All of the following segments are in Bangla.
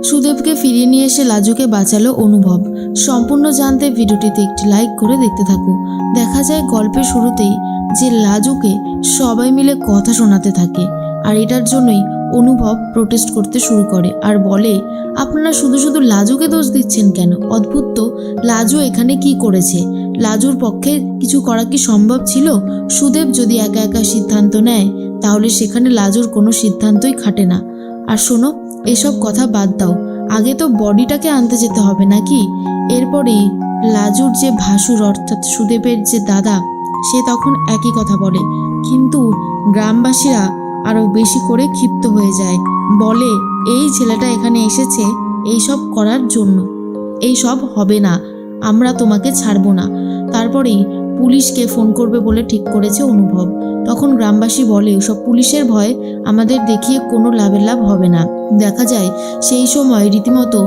সুদেবকে ফিরিয়ে নিয়ে এসে লাজুকে বাঁচালো অনুভব। সম্পূর্ণ জানতে ভিডিওটিতে একটি লাইক করে দেখতে থাকো। দেখা যায় গল্পের শুরুতেই যে লাজুকে সবাই মিলে কথা শোনাতে থাকে, আর এটার জন্যই অনুভব প্রোটেস্ট করতে শুরু করে আর বলে, আপনারা শুধু শুধু লাজুকে দোষ দিচ্ছেন কেন? অদ্ভুত তো, লাজু এখানে কি করেছে? লাজুর পক্ষে কিছু করা কি সম্ভব ছিল? সুদেব যদি একা একা সিদ্ধান্ত নেয় তাহলে সেখানে লাজুর কোনো সিদ্ধান্তই খাটে না। আর শোনো, এসব কথা বাদ দাও, আগে তো বডিটাকে আনতে যেতে হবে নাকি? এরপরেই লাজুর যে ভাসুর অর্থাৎ সুদেবের যে দাদা, সে তখন একই কথা বলে, কিন্তু গ্রামবাসীরা আরও বেশি করে ক্ষিপ্ত হয়ে যায়। বলে, এই ছেলেটা এখানে এসেছে এইসব করার জন্য, এই সব হবে না, আমরা তোমাকে ছাড়বো না। তারপরেই পুলিশকে ফোন করবে বলে ঠিক করেছে অনুভব। তখন গ্রামবাসী বলে, সব পুলিশের ভয় আমাদের দেখিয়ে কোনো লাভ হবে না। দেখা যায় সেই সময় রীতিমতো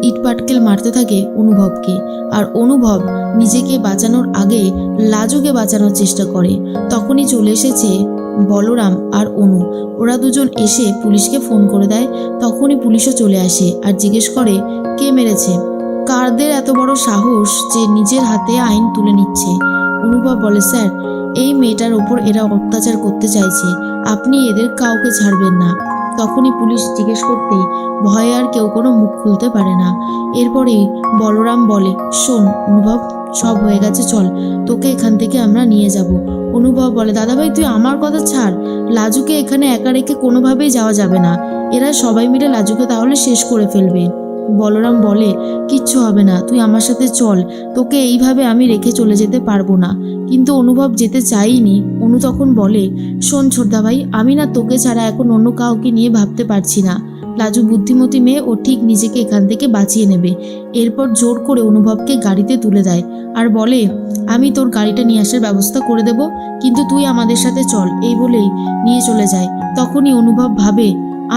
ইটপাটকেল মারতে থাকে অনুভবকে, আর অনুভব নিজেকে বাঁচানোর আগে লাজুকে বাঁচানোর চেষ্টা করে। তখনই চলে এসেছে বলরাম আর অনু। ওরা দুজন এসে পুলিশকে ফোন করে দেয়। তখনই পুলিশও চলে আসে আর জিজ্ঞেস করে, কে মেরেছে? কারদের এত বড় সাহস যে নিজের হাতে আইন তুলে নিচ্ছে? অনুভব বলে, স্যার, এই মেয়েটার ওপর এরা অত্যাচার করতে চাইছে, আপনি এদের কাউকে ছাড়বেন না। তখনই পুলিশ জিজ্ঞেস করতেই ভয়ে আর কেউ কোনো মুখ খুলতে পারে না। এরপরেই বলরাম বলে, শোন অনুভব, সব হয়ে গেছে, চল তোকে এখান থেকে আমরা নিয়ে যাব। অনুভব বলে, দাদাভাই তুই আমার কথা ছাড়, লাজুকে এখানে একা রেখে কোনোভাবেই যাওয়া যাবে না, এরা সবাই মিলে লাজুকে তাহলে শেষ করে ফেলবে। বলরাম বলে, কিচ্ছু হবে না, তুই আমার সাথে চল, তোকে এইভাবে আমি রেখে চলে যেতে পারবো না। কিন্তু অনুভব যেতে চাইনি। অনু তখন বলে, শোন ছোটদা ভাই, আমি না তোকে ছাড়া এখন অন্য কাউকে নিয়ে ভাবতে পারছি না। লাজু বুদ্ধিমতী মেয়ে, ও ঠিক নিজেকে এখান থেকে বাঁচিয়ে নেবে। এরপর জোর করে অনুভবকে গাড়িতে তুলে দেয় আর বলে, আমি তোর গাড়িটা নিয়ে আসার ব্যবস্থা করে দেব, কিন্তু তুই আমাদের সাথে চল। এই বলেই নিয়ে চলে যায়। তখনই অনুভব ভাবে,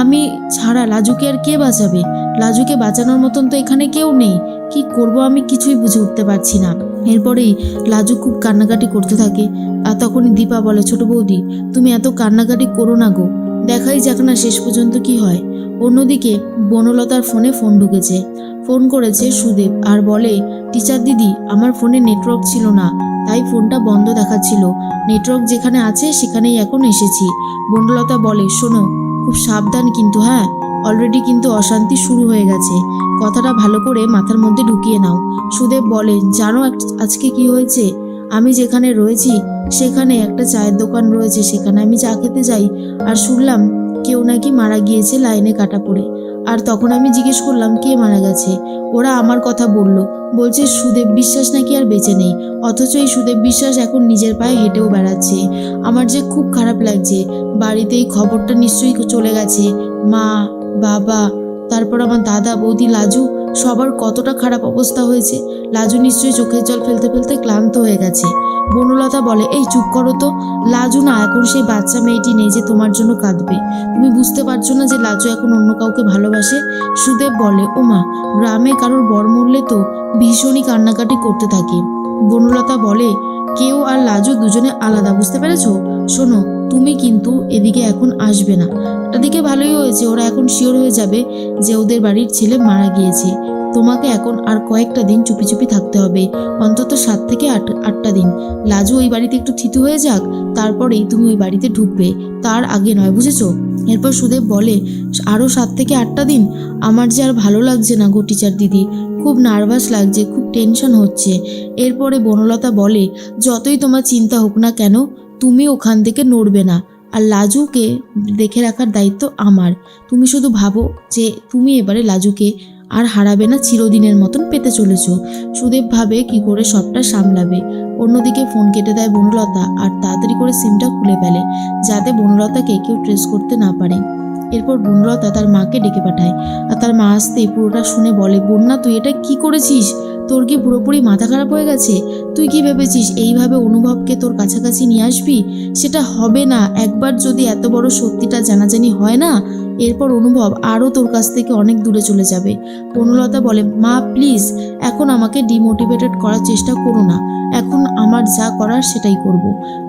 আমি ছাড়া লাজুকে আর কে বাঁচাবে? লাজুকে বাঁচানোর মতন তো এখানে কেউ নেই, কি করব আমি কিছুই বুঝে উঠতে পারছি না। এরপরেই লাজু খুব কান্নাকাটি করতে থাকে। আর তখনই দীপা বলে, ছোট বৌদি তুমি এত কান্নাকাটি করো না গো, দেখাই যাক না শেষ পর্যন্ত কি হয়। অন্যদিকে বনলতার ফোনে ফোন ঢুকেছে। ফোন করেছে সুদেব আর বলে, টিচার দিদি, আমার ফোনে নেটওয়ার্ক ছিল না, তাই ফোনটা বন্ধ দেখাচ্ছিল, নেটওয়ার্ক যেখানে আছে সেখানেই এখন এসেছি। বনলতা বলে, শোনো, খুব সাবধান কিন্তু, হ্যাঁ, অলরেডি কিন্তু অশান্তি শুরু হয়ে গেছে, কথাটা ভালো করে মাথার মধ্যে ঢুকিয়ে নাও। সুদেব বলে, জানো আজকে কি হয়েছে? আমি যেখানে রয়েছি সেখানে একটা চায়ের দোকান রয়েছে, সেখানে আমি চা খেতে যাই আর শুনলাম কেউ নাকি মারা গিয়েছে লাইনে কাটা পড়ে। আর তখন আমি জিজ্ঞেস করলাম কে মারা গেছে, ওরা আমার কথা বলছে সুদেব বিশ্বাস নাকি আর বেঁচে নেই, অথচ এই সুদেব বিশ্বাস এখন নিজের পায়ে হেঁটেও বেড়াচ্ছে। আমার যে খুব খারাপ লাগছে, বাড়িতেই খবরটা নিশ্চয়ই চলে গেছে, মা, বাবা, তারপর আমার দাদা, বৌদি, লাজু, সবার কতটা খারাপ অবস্থা হয়েছে। লাজু নিশ্চয়ই চোখের জল ফেলতে ফেলতে ক্লান্ত হয়ে গেছে। বনলতা বলে, এই চুপ করো তো, লাজু না এখন সেই বাচ্চা মেয়েটি নেই যে তোমার জন্য কাঁদবে, তুমি বুঝতে পারছো না যে লাজু এখন অন্য কাউকে ভালোবাসে? সুদেব বলে, ওমা, গ্রামে কারোর বর মরলে তো ভীষণই কান্নাকাটি করতে থাকে। বনলতা বলে, কেউ আর লাজু দুজনে আলাদা, বুঝতে পেরেছো? শোনো, তুমি কিন্তু এদিকে এখন আসবে না। এদিকে ভালোই হয়েছে, ওরা এখন শিওর হয়ে যাবে যে ওদের বাড়ির ছেলে মারা গিয়েছে। তোমাকে এখন আর কয়েকটা দিন চুপি চুপি থাকতে হবে, অন্তত 7 থেকে 8টা দিন। লাজু ওই বাড়িতে একটু থিতু হয়ে যাক, তারপরেই তুমি ওই বাড়িতে ঢুকবে, তার আগে নয়, বুঝেছো? এরপর সুদেব বলে, আরও 7 থেকে 8টা দিন? আমার যে আর ভালো লাগছে না গো টিচার দিদি, খুব নার্ভাস লাগছে, খুব টেনশন হচ্ছে। এরপরে বনলতা বলে, যতই তোমার চিন্তা হোক না কেন, তুমি ওখান থেকে নড়বে না, আর লাজুকে দেখে রাখার দায়িত্ব আমার। তুমি শুধু ভাবো যে তুমি এবারে লাজুকে আর হারাবে না, চিরদিনের মতন পেতে চলেছ। সুদেব ভাবে কি করে সবটা সামলাবে। অন্যদিকে ফোন কেটে দেয় বনলতা আর তাড়াতাড়ি করে সিমটা খুলে ফেলে, যাতে বনলতাকে কেউ ট্রেস করতে না পারে। এরপর বনলতা তার মাকে ডেকে পাঠায়, আর তার মা আসতেই পুরোটা শুনে বলে, বন্যা তুই এটা কি করেছিস? তোর কি পুরোপুরি মাথা খারাপ হয়ে গেছে? তুই কি ভেবেছিস এইভাবে অনুভবকে তোর কাছাকাছি নিয়ে আসবি? সেটা হবে না। একবার যদি এত বড় সত্যিটা জানাজানি হয় না, এরপর অনুভব আরও তোর কাছ থেকে অনেক দূরে চলে যাবে। বনলতা বলে, মা প্লিজ এখন আমাকে ডিমোটিভেটেড করার চেষ্টা করো না, এখন আমার যা করার সেটাই করব।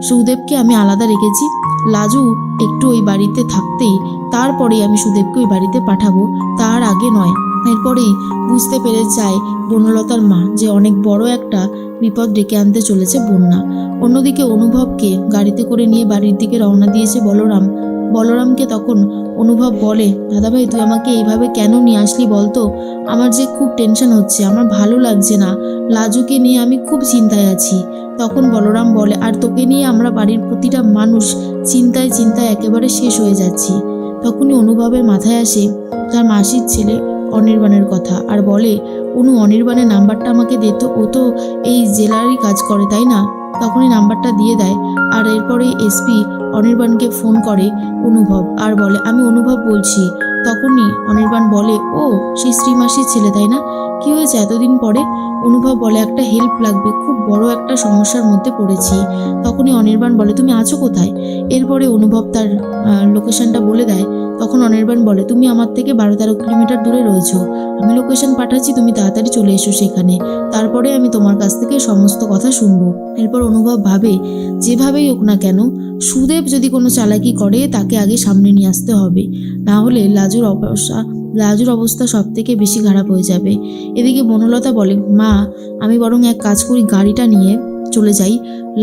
সুদেবকে আমি আলাদা রেখেছি, লাজু একটু ওই বাড়িতে থাকতেই তারপরেই আমি সুদেবকে ওই বাড়িতে পাঠাবো, তার আগে নয়। এরপরেই বুঝতে পেরে যায় বনলতার মা যে অনেক বড় একটা বিপদ ডেকে আনতে চলেছে বন্যা। অন্যদিকে অনুভবকে গাড়িতে করে নিয়ে বাড়ির দিকে রওনা দিয়েছে বলরাম। বলরামকে তখন অনুভব বলে, দাদাভাই তুই আমাকে এইভাবে কেন নিয়ে আসলি বলতো? আমার যে খুব টেনশন হচ্ছে, আমার ভালো লাগছে না, লাজুকে নিয়ে আমি খুব চিন্তায় আছি। তখন বলরাম বলে, আর তোকে নিয়ে আমরা বাড়ির প্রতিটা মানুষ চিন্তায় চিন্তায় একেবারে শেষ হয়ে যাচ্ছি। তখনই অনুভবের মাথায় আসে তার মাসির ছেলে অনির্বাণের কথা, আর বলে, অনির্বাণের নাম্বারটা আমাকে দে তো, ও তো এই জেলারই কাজ করে তাই না? তখনই নাম্বারটা দিয়ে দেয়। আর এরপরে এসপি অনির্বাণকে ফোন করে অনুভব আর বলে, আমি অনুভব বলছি। তখনই অনির্বাণ বলে, ও সেই শ্রীমাসির ছেলে তাই না? কি হয়েছে এতদিন পরে? অনুভব বলে, একটা হেল্প লাগবে, খুব বড় একটা সমস্যার মধ্যে পড়েছি। তখনই অনির্বাণ বলে, তুমি আছো কোথায়? এরপরে অনুভব তার লোকেশনটা বলে দেয়। তখন অনির্বাণ বলে, তুমি আমার থেকে 12-13 কিলোমিটার দূরে রয়েছো, আমি লোকেশন পাঠাচ্ছি, তুমি তাড়াতাড়ি চলে এসো সেখানে, তারপরে আমি তোমার কাছ থেকে সমস্ত কথা শুনবো। এরপর অনুভব ভাবে, যেভাবেই হোক না কেন সুদেব যদি কোনো চালাকি করে তাকে আগে সামনে নিয়ে আসতে হবে, না হলে লাজুর অবস্থা সব থেকে বেশি খারাপ হয়ে যাবে। এদিকে বনলতা বলে, মা আমি বরং এক কাজ করি, গাড়িটা নিয়ে চলে যাই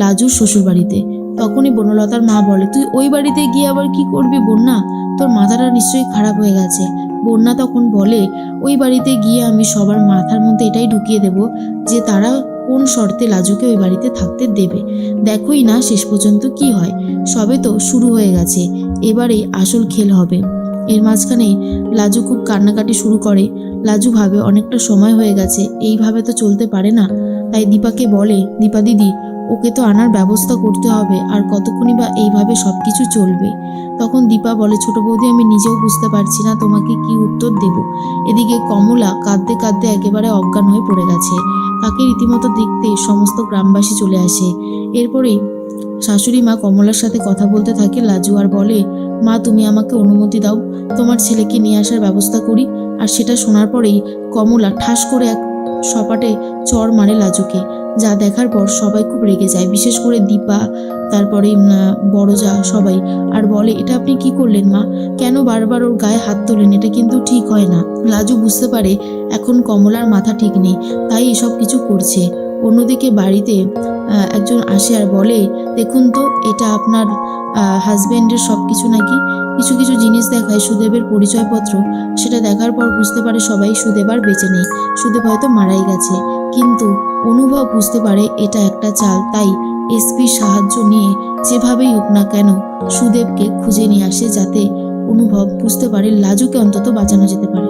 লাজুর শ্বশুর বাড়িতে। তখনই বনলতার মা বলে, তুই ওই বাড়িতে গিয়ে আবার কি করবি বন্যা? তোর মাথাটা নিশ্চয়ই খারাপ হয়ে গেছে। বন্যা তখন বলে, ওই বাড়িতে গিয়ে আমি সবার মাথার মধ্যে এটাই ঢুকিয়ে দেব যে তারা কোন শর্তে লাজুকে ওই বাড়িতে থাকতে দেবে। দেখোই না শেষ পর্যন্ত কি হয়, সবে তো শুরু হয়ে গেছে, এবারেই আসল খেল হবে। এর মাঝখানে লাজু খুব কান্নাকাটি শুরু করে। লাজু ভাবে অনেকটা সময় হয়ে গেছে, এইভাবে তো চলতে পারে না। তাই দীপাকে বলে, দীপা দিদি ওকে তো আনার ব্যবস্থা করতে হবে, আর কতক্ষণই বা এইভাবে সব কিছু চলবে। তখন দীপা বলে, ছোট বৌদি আমি নিজেও বুঝতে পারছি না তোমাকে কি উত্তর দেব। এদিকে কমলা কাঁদতে কাঁদতে একেবারে অজ্ঞান হয়ে পড়ে গেছে। তাকে রীতিমতো দেখতে সমস্ত গ্রামবাসী চলে আসে। এরপরে শাশুড়ি মা কমলার সাথে কথা বলতে থাকে লাজু, আর বলে, মা তুমি আমাকে অনুমতি দাও, তোমার ছেলেকে নিয়ে আসার ব্যবস্থা করি। আর সেটা শোনার পরেই কমলা ঠাস করে এক সপাটে চড় মারে লাজুকে, যা দেখার পর সবাই খুব রেগে যায়, বিশেষ করে দীপা, তারপরে বড়জা সবাই। আর বলে, এটা আপনি কি করলেন মা? কেন বারবার ওর গায়ে হাত তোলেন? এটা কিন্তু ঠিক হয় না। লাজু বুঝতে পারে এখন কমলার মাথা ঠিক নেই, তাই এসব কিছু করছে। অন্যদিকে বাড়িতে একজন আসে আর বলে, দেখুন তো এটা আপনার হাজবেন্ডের সব কিছু নাকি। কিছু কিছু জিনিস দেখায় সুদেবের পরিচয়পত্র, সেটা দেখার পর বুঝতে পারে সবাই সুদেব আর বেঁচে নেই, সুদেব হয়তো মারাই গেছে। কিন্তু অনুভব বুঝতে পারে এটা একটা চাল, তাই এসপির সাহায্য নিয়ে যেভাবেই হোক না কেন সুদেবকে খুঁজে নিয়ে আসে, যাতে অনুভব বুঝতে পারে লাজুকে অন্তত বাঁচানো যেতে পারে।